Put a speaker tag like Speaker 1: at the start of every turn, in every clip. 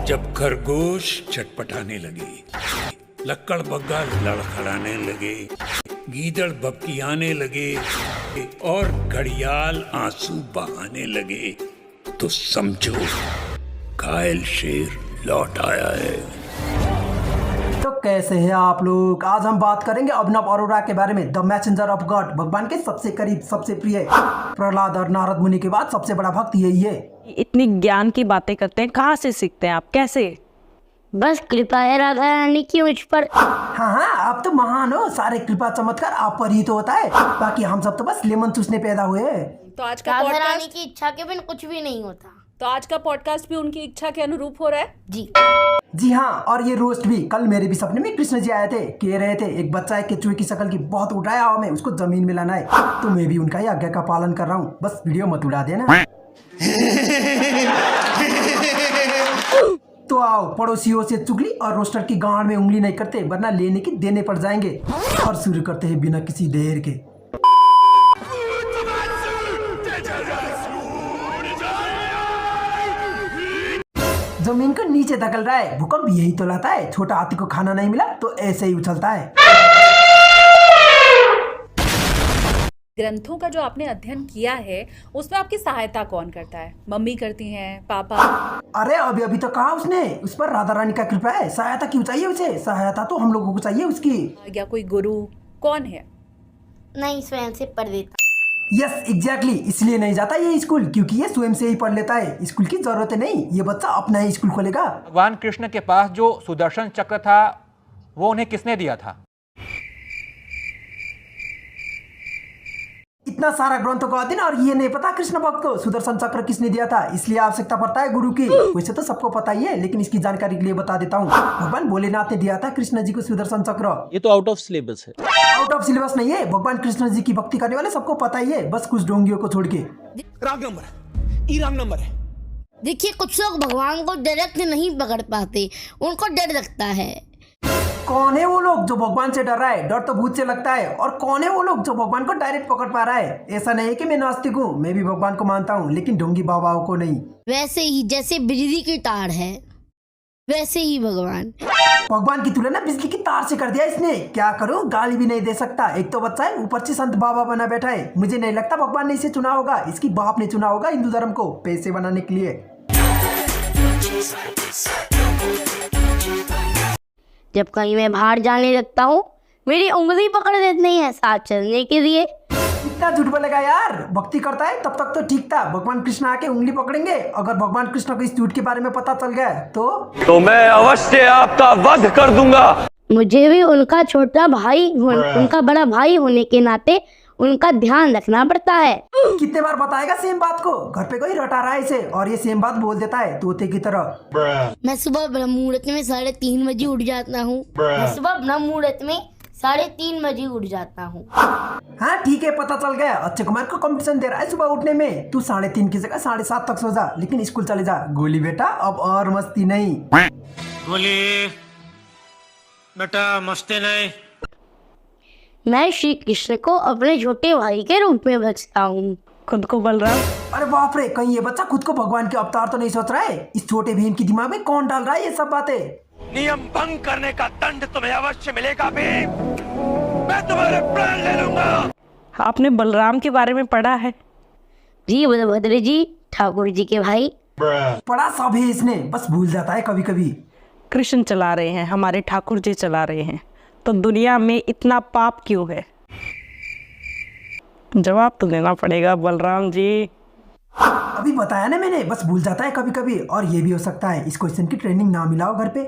Speaker 1: जब खरगोश छटपटाने लगे, लक्कड़ बग्गा लड़खड़ाने लगे, गीदड़ भपकियाने लगे और घड़ियाल आंसू बहाने लगे, तो समझो घायल शेर लौट आया है।
Speaker 2: तो कैसे हैं आप लोग। आज हम बात करेंगे अभिनव अरोड़ा के बारे में, द मैसेंजर ऑफ गॉड। भगवान के सबसे करीब, सबसे प्रिय, प्रहलाद और नारद मुनि के बाद सबसे बड़ा भक्त यही है।
Speaker 3: इतनी ज्ञान की बातें करते हैं, कहाँ से सीखते हैं आप, कैसे?
Speaker 4: बस कृपा है राधा रानी की मुझ पर।
Speaker 2: हाँ, आप तो महान हो, सारे कृपा चमत्कार आप पर ही तो होता है, बाकी हम सब तो बस लेमन चूसने पैदा हुए हैं।
Speaker 5: तो आज का
Speaker 4: राधा रानी
Speaker 5: पॉडकास्ट,
Speaker 4: की इच्छा के बिन कुछ भी नहीं होता।
Speaker 5: तो आज का पॉडकास्ट भी उनकी इच्छा के अनुरूप हो रहा है।
Speaker 2: जी हाँ, और ये रोस्ट भी। कल मेरे भी सपने में कृष्ण जी आए थे, कह रहे थे एक बच्चा है केचुए की शक्ल की, बहुत उड़ाया हवा में, उसको जमीन में लाना है। तो मैं भी उनका ही आज्ञा का पालन कर रहा हूँ, बस वीडियो मत उड़ा देना। तो आओ, पड़ोसियों से चुगली और रोस्टर की गांड में उंगली नहीं करते, वरना लेने की देने पड़ जाएंगे। और शुरू करते हैं बिना किसी देर के। जमीन को नीचे धकेल रहा है, भूकंप यही तो लाता है। छोटा हाथी को खाना नहीं मिला तो ऐसे ही उछलता है।
Speaker 5: ग्रंथों का जो आपने अध्ययन किया है उसमें आपकी सहायता कौन करता है? मम्मी करती हैं, पापा?
Speaker 2: अरे अभी अभी तो कहा उसने, उस पर राधा रानी का कृपा है। सहायता क्यों चाहिए उसे? सहायता तो हम लोगों को चाहिए उसकी।
Speaker 5: या कोई गुरु? कौन है?
Speaker 4: नहीं, स्वयं से पढ़ देता।
Speaker 2: यस एग्जैक्टली, इसलिए नहीं जाता ये स्कूल, क्योंकि ये स्वयं से ही पढ़ लेता है। स्कूल की जरूरत नहीं, ये बच्चा अपना ही स्कूल खोलेगा।
Speaker 6: भगवान कृष्ण के पास जो सुदर्शन चक्र था वो उन्हें किसने दिया था?
Speaker 2: इतना सारा ग्रंथों का अध्ययन और ये नहीं पता कृष्ण भक्त को सुदर्शन चक्र किसने दिया था। इसलिए आवश्यकता पड़ता है गुरु की। वैसे तो सबको पता ही है, लेकिन इसकी जानकारी के लिए बता देता हूँ। भगवान भोलेनाथ ने दिया था कृष्ण जी को सुदर्शन चक्र।
Speaker 7: ये तो आउट ऑफ सिलेबस है।
Speaker 2: आउट ऑफ सिलेबस नहीं है, भगवान कृष्ण जी की भक्ति करने वाले सबको पता ही है, बस कुछ ढोंगियों को छोड़ के।
Speaker 8: रॉन्ग नंबर है।
Speaker 4: देखिए, कुछ लोग भगवान को डायरेक्ट नहीं पकड़ पाते, उनको डर लगता है।
Speaker 2: कौन है वो लोग जो भगवान से डर रहा है? डर तो भूत से लगता है। और कौन है वो लोग जो भगवान को डायरेक्ट पकड़ पा रहा है? ऐसा नहीं है कि मैं नास्तिक हूँ, मैं भी भगवान को मानता हूँ, लेकिन ढोंगी बाबाओं को नहीं।
Speaker 4: वैसे ही जैसे बिजली की तार है, वैसे ही
Speaker 2: भगवान की तुलना बिजली की तार से कर दिया इसने। क्या करूं, गाली भी नहीं दे सकता। एक तो बच्चा है, ऊपर से संत बाबा बना बैठा है। मुझे नहीं लगता भगवान ने इसे चुना होगा, इसकी बाप ने चुना होगा हिंदू धर्म को पैसे बनाने के लिए।
Speaker 4: जब कहीं मैं बाहर जाने लगता हूँ, मेरी उंगली पकड़ देते हैं साथ चलने के लिए।
Speaker 2: इतना झूठ बोलेगा यार। भक्ति करता है तब तक तो ठीक था, भगवान कृष्ण आके उंगली पकड़ेंगे। अगर भगवान कृष्ण को इस झूठ के बारे में पता चल गया तो मैं अवश्य आपका वध कर दूंगा।
Speaker 4: मुझे भी उनका छोटा भाई, उनका बड़ा भाई होने के नाते उनका ध्यान रखना पड़ता है।
Speaker 2: कितने बार बताएगा सेम बात को? घर पे कोई रटा रहा है इसे और ये सेम बात बोल देता है तोते की तरह।
Speaker 4: मैं सुबह ब्रह्म मुहूर्त में 3:30 बजे उठ जाता हूँ। मैं सुबह ब्रह्म मुहूर्त में 3:30 बजे उठ जाता हूँ।
Speaker 2: हाँ ठीक है, पता चल गया। अक्षय कुमार को कंपटीशन दे रहा है सुबह उठने में। तू 3:30 की जगह 7:30 तक सो जा, लेकिन स्कूल चले जा। गोली बेटा, अब और मस्ती नहीं।
Speaker 8: गोली बेटा, मस्ती नहीं।
Speaker 4: मैं श्री कृष्ण को अपने छोटे भाई के रूप में बचता हूँ।
Speaker 3: खुद को बलराम?
Speaker 2: अरे बाप रे, कहीं ये बच्चा खुद को भगवान के अवतार तो नहीं सोच रहा है? इस छोटे भीम की दिमाग में कौन डाल रहा है ये सब बातें?
Speaker 8: नियम भंग करने का दंड तुम्हें अवश्य मिलेगा भीम। मैं तुम्हारे प्राण ले लूंगा।
Speaker 3: आपने बलराम के बारे में पढ़ा है?
Speaker 4: जी बलभद्र जी, ठाकुर जी के भाई।
Speaker 2: पढ़ा सब है इसने, बस भूल जाता है कभी कभी।
Speaker 3: कृष्ण चला रहे हैं, हमारे ठाकुर जी चला रहे हैं, तो दुनिया में इतना पाप क्यों है? जवाब तो देना पड़ेगा बलराम जी।
Speaker 2: अभी बताया ना मैंने, बस भूल जाता है कभी कभी। और ये भी हो सकता है इस क्वेश्चन की ट्रेनिंग ना मिला हो घर पे।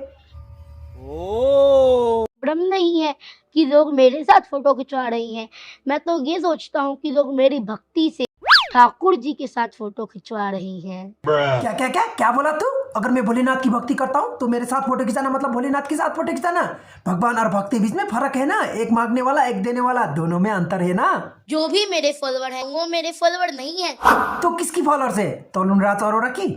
Speaker 4: भ्रम नहीं है कि लोग मेरे साथ फोटो खिंचवा रहे हैं। मैं तो ये सोचता हूँ कि लोग मेरी भक्ति से ठाकुर जी के साथ फोटो खिंचवा रही हैं।
Speaker 2: क्या क्या क्या क्या बोला तू? अगर मैं भोलेनाथ की भक्ति करता हूँ तो मेरे साथ फोटो खिंचाना मतलब भोलेनाथ के साथ फोटो खिंचाना? भगवान और भक्ति बीच में फर्क है ना। एक मांगने वाला, एक देने वाला, दोनों में अंतर है ना।
Speaker 4: जो भी मेरे फॉलोवर है वो मेरे फॉलोवर नहीं है।
Speaker 2: तो किसकी फॉलोअर्स है? तरुण राज अरोड़ा की?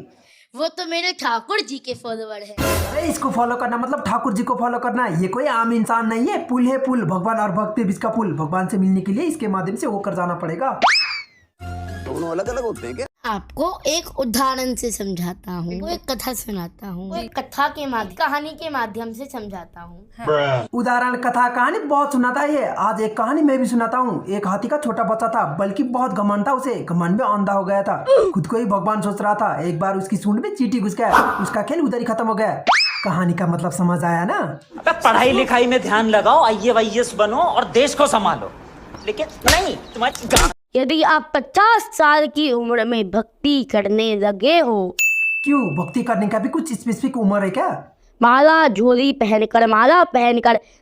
Speaker 4: वो तो मेरे ठाकुर जी के फॉलोवर है।
Speaker 2: अरे इसको फॉलो करना मतलब ठाकुर जी को फॉलो करना। ये कोई आम इंसान नहीं है, पुल है पुल। भगवान और भक्ति बीच का पुल। भगवान से मिलने के लिए इसके माध्यम से होकर जाना पड़ेगा।
Speaker 9: दोनों अलग अलग होते हैं क्या?
Speaker 4: आपको एक उदाहरण से समझाता हूँ, एक कथा सुनाता हूँ, एक कथा के माध्यम कहानी के माध्यम से समझाता हूँ।
Speaker 2: उदाहरण, कथा, कहानी बहुत सुनाता है ये। आज एक कहानी मैं भी सुनाता हूँ। एक हाथी का छोटा बच्चा था, बल्कि बहुत घमंड था उसे। घमंड में अंधा हो गया था, खुद को ही भगवान सोच रहा था। एक बार उसकी सूंड में चींटी घुस गया, उसका खेल उधर ही खत्म हो गया। कहानी का मतलब समझ आया ना?
Speaker 7: पढ़ाई लिखाई में ध्यान लगाओ, IAS बनो और देश को संभालो, लेकिन नहीं तुम्हारी।
Speaker 4: यदि आप 50 साल की उम्र में भक्ति करने लगे हो,
Speaker 2: क्यों? भक्ति करने का भी कुछ स्पेसिफिक उम्र है क्या?
Speaker 4: माला झोली पहनकर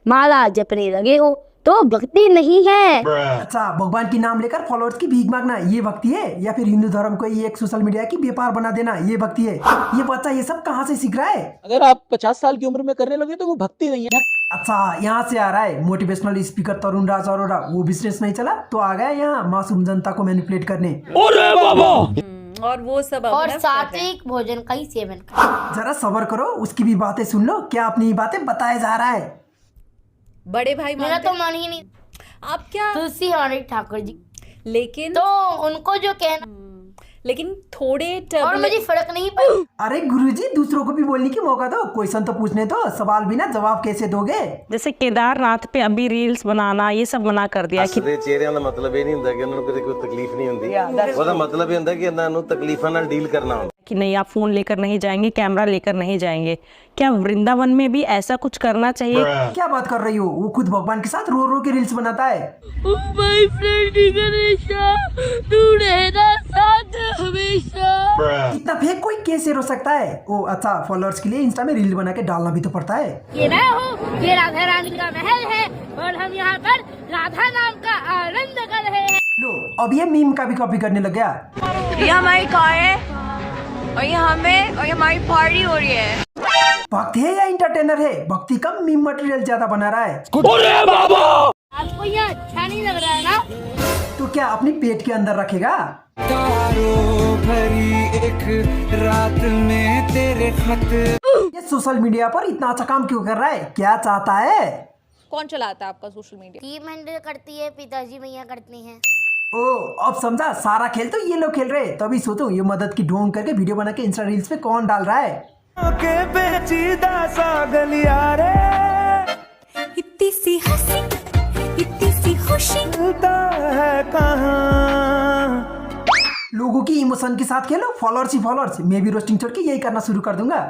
Speaker 4: माला जपने लगे हो, तो भक्ति नहीं है।
Speaker 2: अच्छा, भगवान की नाम लेकर फॉलोअर्स की भीख मांगना ये भक्ति है? या फिर हिंदू धर्म को ये एक सोशल मीडिया की व्यापार बना देना ये भक्ति है? ये बच्चा ये सब कहाँ से सीख रहा है?
Speaker 7: अगर आप 50 साल की उम्र में करने लगे तो वो भक्ति नहीं है।
Speaker 2: अच्छा, यहाँ से आ रहा है मोटिवेशनल स्पीकर तरुण राज अरोड़ा। वो बिजनेस नहीं चला तो आ गया यहाँ मासूम जनता को मैनिपुलेट करने।
Speaker 5: और वो सब
Speaker 4: और
Speaker 5: अपना
Speaker 4: सात्विक भोजन का ही सेवन करें।
Speaker 2: जरा सब्र करो, उसकी भी बातें सुन लो। क्या अपनी बातें बताया जा रहा है?
Speaker 5: बड़े भाई
Speaker 4: मेरा
Speaker 5: मानते
Speaker 4: तो
Speaker 5: हैं।
Speaker 4: मन ही नहीं।
Speaker 5: आप क्या?
Speaker 4: तुलसी हमारे ठाकुर जी,
Speaker 5: लेकिन
Speaker 4: तो उनको जो कहना,
Speaker 5: लेकिन थोड़े
Speaker 4: और मुझे फर्क नहीं पड़ा।
Speaker 2: अरे गुरुजी, दूसरों को भी बोलने की मौका दो। क्वेश्चन तो पूछने दो, सवाल बिना जवाब कैसे दोगे?
Speaker 3: जैसे केदारनाथ पे अभी रील्स बनाना ये सब मना कर दिया कि
Speaker 9: ਹੱਸਦੇ ਚਿਹਰਿਆਂ ਦਾ ਮਤਲਬ ਇਹ ਨਹੀਂ ਹੁੰਦਾ ਕਿ ਉਹਨਾਂ ਨੂੰ ਕਦੇ ਕੋਈ ਤਕਲੀਫ ਨਹੀਂ ਹੁੰਦੀ। ਉਹਦਾ ਮਤਲਬ ਇਹ ਹੁੰਦਾ ਕਿ ਇਹਨਾਂ ਨੂੰ ਤਕਲੀਫਾਂ ਨਾਲ ਡੀਲ ਕਰਨਾ ਹੁੰਦਾ।
Speaker 3: कि नहीं आप फोन लेकर नहीं जाएंगे, कैमरा लेकर नहीं जाएंगे। क्या वृंदावन में भी ऐसा कुछ करना चाहिए?
Speaker 2: क्या बात कर रही हो? वो खुद भगवान के साथ रो रो के रील्स बनाता है। इतना फेक कोई कैसे रो सकता है? ओ अच्छा, फॉलोअर्स के लिए इंस्टा में रील बना के डालना भी तो पड़ता है।
Speaker 4: ये मैं हूँ, ये राधा रानी का महल है और हम यहाँ पर राधा नाम का आनंद कर रहे हैं।
Speaker 2: लो, अब ये मीम का भी कॉपी करने लग गया।
Speaker 10: ये हमारी कार है और ये हमारी पार्टी हो रही है।
Speaker 2: भक्त है या इंटरटेनर है? भक्ति कम, मीम मटेरियल ज्यादा बना रहा है।
Speaker 4: आपको ये अच्छा नहीं लग रहा है ना?
Speaker 2: तो क्या अपनी पेट के अंदर रखेगा? ये सोशल मीडिया पर इतना अच्छा काम क्यों कर रहा है? क्या चाहता है?
Speaker 5: कौन चलाता है आपका सोशल मीडिया?
Speaker 4: टीम हैंडल करती है, पिताजी मैया करती हैं।
Speaker 2: ओ, अब समझा। सारा खेल तो ये लोग खेल रहे। तभी सोचो ये मदद की ढोंग करके वीडियो बना के इंस्टा रील्स पे कौन डाल रहा है?
Speaker 10: इतनी सी हंसी, इतनी सी खुशी।
Speaker 2: लोगों की इमोशन के साथ खेलो। फॉलोअर्स ही फॉलोअर्स। मैं भी रोस्टिंग छोड़ के यही करना शुरू कर दूंगा।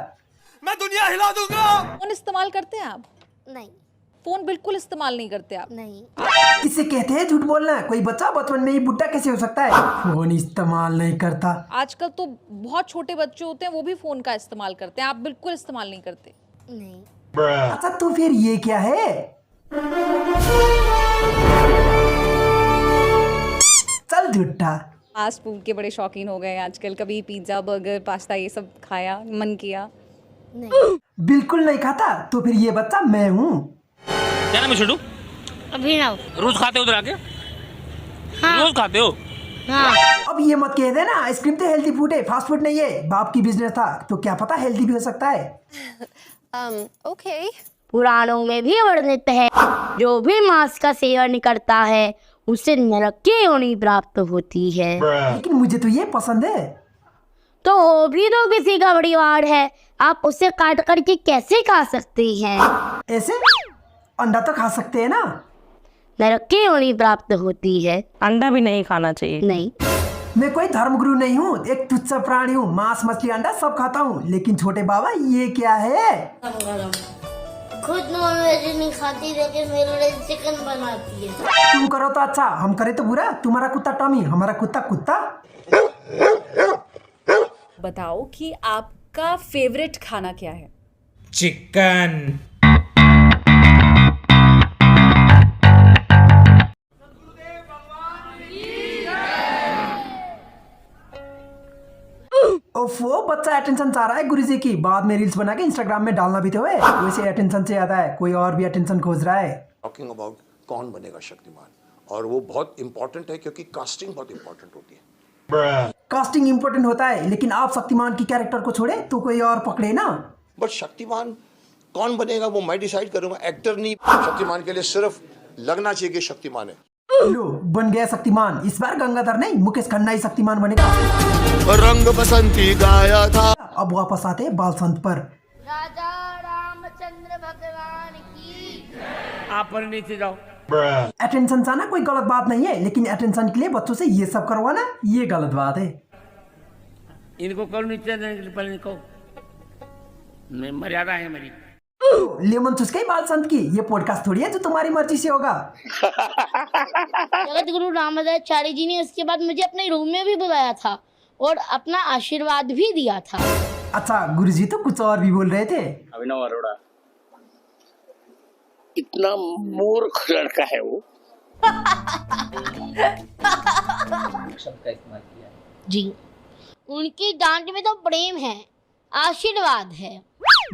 Speaker 8: मैं दुनिया हिला दूंगा।
Speaker 5: फोन इस्तेमाल करते हैं आप?
Speaker 4: नहीं
Speaker 5: फोन बिल्कुल इस्तेमाल नहीं करते आप?
Speaker 4: नहीं।
Speaker 2: इसे कहते हैं झूठ बोलना। कोई बच्चा बचपन में ही बुढ़ा कैसे हो सकता है? फोन इस्तेमाल नहीं करता।
Speaker 5: आजकल तो बहुत छोटे बच्चे होते हैं, वो भी फोन का इस्तेमाल करते हैं। आप बिल्कुल इस्तेमाल नहीं करते?
Speaker 4: नहीं।
Speaker 2: अच्छा, तो फिर ये क्या है? चल झूठा।
Speaker 5: फास्ट फूड के बड़े शौकीन हो गए हैं आजकल। कभी पिज्जा, बर्गर, पास्ता ये सब खाया, मन किया?
Speaker 4: नहीं।
Speaker 2: बिल्कुल नहीं खाता। तो फिर ये बच्चा मैं हूँ।
Speaker 8: क्या नाम है छोटू?
Speaker 4: अभिनव।
Speaker 8: रोज खाते हो उधर आके?
Speaker 4: हाँ।
Speaker 8: रोज खाते हो?
Speaker 4: हाँ।
Speaker 2: अब ये मत कह देना आइसक्रीम तो हेल्दी फूड है, फास्ट फूड नहीं है। बाप की बिजनेस था तो क्या पता हेल्दी भी हो सकता है।
Speaker 10: ओके।
Speaker 4: पुराणों में भी वर्णित है, जो भी मांस का सेवन करता है उसे नरक की योनि प्राप्त होती है।
Speaker 2: लेकिन मुझे तो ये पसंद है।
Speaker 4: तो वो भी तो किसी का परिवार है, आप उसे काट करके कैसे खा सकते हैं?
Speaker 2: ऐसे अंडा तो खा सकते हैं ना?
Speaker 4: नरक की योनि प्राप्त होती है।
Speaker 3: अंडा भी नहीं खाना चाहिए।
Speaker 4: नहीं।
Speaker 2: मैं कोई धर्मगुरु नहीं हूँ, एक तुच्छ प्राणी हूँ। मांस मछली अंडा सब खाता हूँ। लेकिन छोटे बाबा ये क्या है?
Speaker 4: खुद नॉनवेज नहीं खाती लेकिन मेरे लिए चिकन बनाती है।
Speaker 2: तुम करो तो अच्छा, हम करे तो बुरा। तुम्हारा कुत्ता टॉमी, हमारा कुत्ता कुत्ता।
Speaker 5: बताओ कि आपका फेवरेट खाना क्या है?
Speaker 1: चिकन।
Speaker 2: ओफो, बच्चा अटेंशन चाह रहा है गुरुजी की। बाद में रील्स बना के इंस्टाग्राम में डालना भी तो है। वैसे अटेंशन से ज्यादा है कोई और भी अटेंशन खोज रहा है।
Speaker 11: टॉकिंग अबाउट कौन बनेगा शक्तिमान, और वो बहुत इंपॉर्टेंट है क्योंकि कास्टिंग बहुत इंपॉर्टेंट होती है।
Speaker 2: कास्टिंग इम्पोर्टेंट होता है, लेकिन आप शक्तिमान की कैरेक्टर को छोड़े तो कोई और पकड़े ना।
Speaker 11: बट शक्तिमान कौन बनेगा वो मैं डिसाइड करूंगा, एक्टर नहीं। शक्तिमान के लिए सिर्फ लगना चाहिए कि शक्तिमान है।
Speaker 2: लो बन गया शक्तिमान। इस बार गंगाधर नहीं मुकेश खन्ना ही शक्तिमान बनेगा।
Speaker 8: रंग बसंती गाया था।
Speaker 2: अब वापस आते बाल संत पर।
Speaker 4: राजा रामचंद्र भगवान की।
Speaker 1: आप पर नीचे जाओ।
Speaker 2: अटेंशन चाहना कोई गलत बात नहीं है, लेकिन अटेंशन के लिए बच्चों से ये सब करवाना ये गलत बात है।
Speaker 1: इनको कल नीचे जाने के लिए पहले इनको मर्यादा है मेरी।
Speaker 2: लेमन चुस्के बाल संत की ये पॉडकास्ट थोड़ी है जो तुम्हारी मर्जी से होगा।
Speaker 4: जगत गुरु रामाचार्य जी ने उसके बाद मुझे अपने रूम में भी बुलाया था और अपना आशीर्वाद भी दिया था।
Speaker 2: अच्छा गुरुजी तो कुछ और भी बोल रहे थे।
Speaker 12: अभिनव अरोड़ा इतना मूर्ख लड़का है वो।
Speaker 7: शब्द का इस्तेमाल किया
Speaker 4: जी, उनकी डांट में तो प्रेम है, आशीर्वाद है।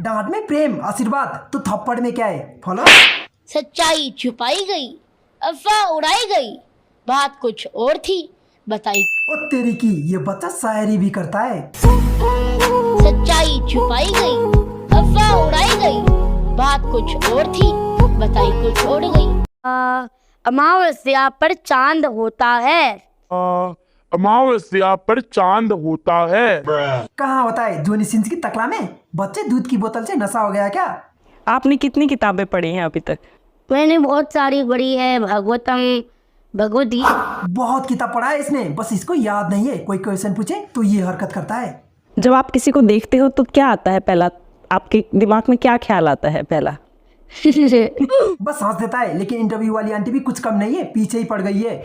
Speaker 2: डांट में प्रेम आशीर्वाद तो थप्पड़ में क्या है? फॉलो।
Speaker 4: सच्चाई छुपाई गई, अफवाह उड़ाई गई, बात कुछ और थी, बताई।
Speaker 2: ओ तेरी की ये बच्चा शायरी भी करता है।
Speaker 4: सच्चाई छुपाई गई, अफवाह उड़ाई गई, बात कुछ और थी, बताई कुछ और गई। अमावस्या पर चांद होता है।
Speaker 13: अमावस्या पर चांद होता है।
Speaker 2: कहाँ होता है? जोनी सिंह की तकला में? बच्चे दूध की बोतल से नशा हो गया क्या?
Speaker 3: आपने कितनी किताबें पढ़ी हैं अभी तक?
Speaker 4: मैंने बहुत सारी पढ़ी है, भागवतम, भगवती।
Speaker 2: बहुत किताब पढ़ा है इसने, बस इसको याद नहीं है। कोई क्वेश्चन पूछे तो ये हरकत करता है।
Speaker 3: जब आप किसी को देखते हो तो क्या आता है पहला? आपके दिमाग में क्या ख्याल आता है पहला?
Speaker 2: बस हंस देता है। लेकिन इंटरव्यू वाली आंटी भी कुछ कम नहीं है, पीछे ही पड़ गई है।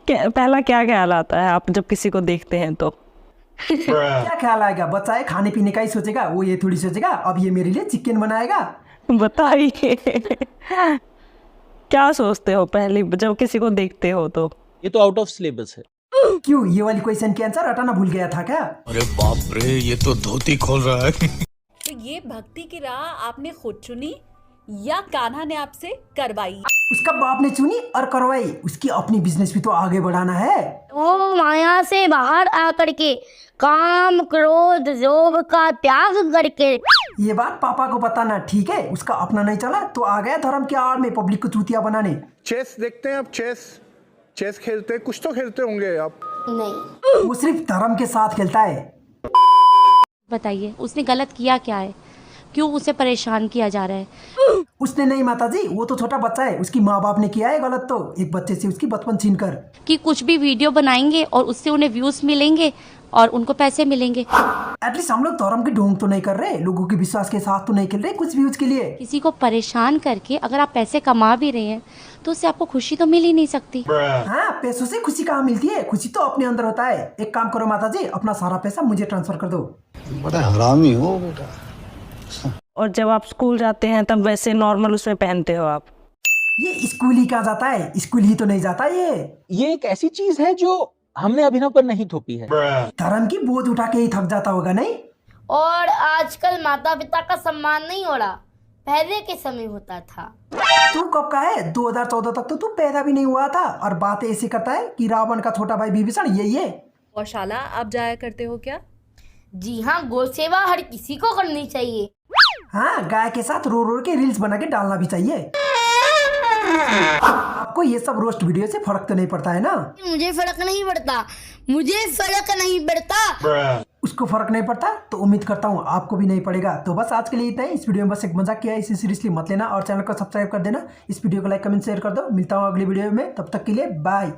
Speaker 3: पहला क्या ख्याल आता है आप जब किसी को देखते हैं तो?
Speaker 2: क्या ख्याल आएगा? बच्चा है, खाने पीने का ही सोचेगा। वो ये थोड़ी सोचेगा अब ये मेरे लिए चिकन बनाएगा।
Speaker 3: बताइए क्या सोचते हो पहले जब किसी को देखते हो तो?
Speaker 14: ये तो आउट ऑफ सिलेबस है।
Speaker 2: क्यों ये वाली क्वेश्चन के आंसर हटाना भूल गया था क्या?
Speaker 8: अरे बाप रे, ये तो धोती खोल रहा है।
Speaker 15: तो ये भक्ति की राह आपने खुद चुनी या कान्हा ने आपसे करवाई?
Speaker 2: उसका बाप ने चुनी और करवाई। उसकी अपनी बिजनेस भी तो आगे बढ़ाना है।
Speaker 4: वो माया से बाहर आकर के काम क्रोध लोभ का त्याग करके।
Speaker 2: ये बात पापा को बताना, ठीक है? उसका अपना नहीं चला तो आ गया धर्म के आड़ में पब्लिक को चूतिया बनाने।
Speaker 16: चेस देखते हैं आप? चेस खेलते हैं, कुछ तो खेलते होंगे आप।
Speaker 4: नहीं,
Speaker 2: वो सिर्फ धर्म के साथ खेलता है।
Speaker 17: बताइए उसने गलत किया क्या है? क्यों उसे परेशान किया जा रहा है?
Speaker 2: उसने नहीं माताजी, वो तो छोटा बच्चा है। उसकी माँ बाप ने किया है गलत तो एक बच्चे से उसकी बचपन छीन कर।
Speaker 17: कि कुछ भी वीडियो बनाएंगे और उससे उन्हें व्यूज मिलेंगे और उनको पैसे मिलेंगे।
Speaker 2: एटलीस्ट हम लोग धर्म की ढोंग तो नहीं कर रहे, लोगों के विश्वास के साथ तो नहीं खेल रहे कुछ व्यूज के लिए।
Speaker 17: किसी को परेशान करके अगर आप पैसे कमा भी रहे हैं तो उससे आपको खुशी तो मिल ही नहीं सकती।
Speaker 2: हाँ, पैसों से खुशी कहाँ मिलती है? खुशी तो अपने अंदर होता है। एक काम करो माताजी, अपना सारा पैसा मुझे ट्रांसफर कर दो।
Speaker 16: बड़ा हरामी हो बेटा।
Speaker 3: और जब आप स्कूल जाते हैं तब वैसे नॉर्मल उसमें पहनते हो आप?
Speaker 2: ये स्कूल ही कहाँ जाता है? स्कूल ही तो नहीं जाता ये
Speaker 14: एक ऐसी चीज है जो हमने अभिनव पर नहीं थोपी है।
Speaker 2: धर्म की बोझ उठा के ही थक जाता होगा नहीं?
Speaker 4: और आजकल माता पिता का सम्मान नहीं हो रहा, पहले के समय होता था।
Speaker 2: तू कब का है? 2014 तक तो तू पैदा भी नहीं हुआ था और बातें ऐसी करता है कि रावण का छोटा भाई विभीषण यही है।
Speaker 15: गौशाला आप जाया करते हो क्या?
Speaker 4: जी हाँ, गौ सेवा हर किसी को करनी चाहिए।
Speaker 2: हाँ, गाय के साथ रो रो के रील्स बना के डालना भी चाहिए। आपको ये सब रोस्ट वीडियो से फर्क तो नहीं पड़ता है ना?
Speaker 4: मुझे फर्क नहीं पड़ता, मुझे फर्क नहीं पड़ता।
Speaker 2: उसको फर्क नहीं पड़ता तो उम्मीद करता हूँ आपको भी नहीं पड़ेगा। तो बस आज के लिए इतना ही। इस वीडियो में बस एक मजाक किया है, इसे सीरियसली मत लेना और चैनल को सब्सक्राइब कर देना। इस वीडियो को लाइक कमेंट शेयर कर दो। मिलता हूँ अगली वीडियो में, तब तक के लिए बाय।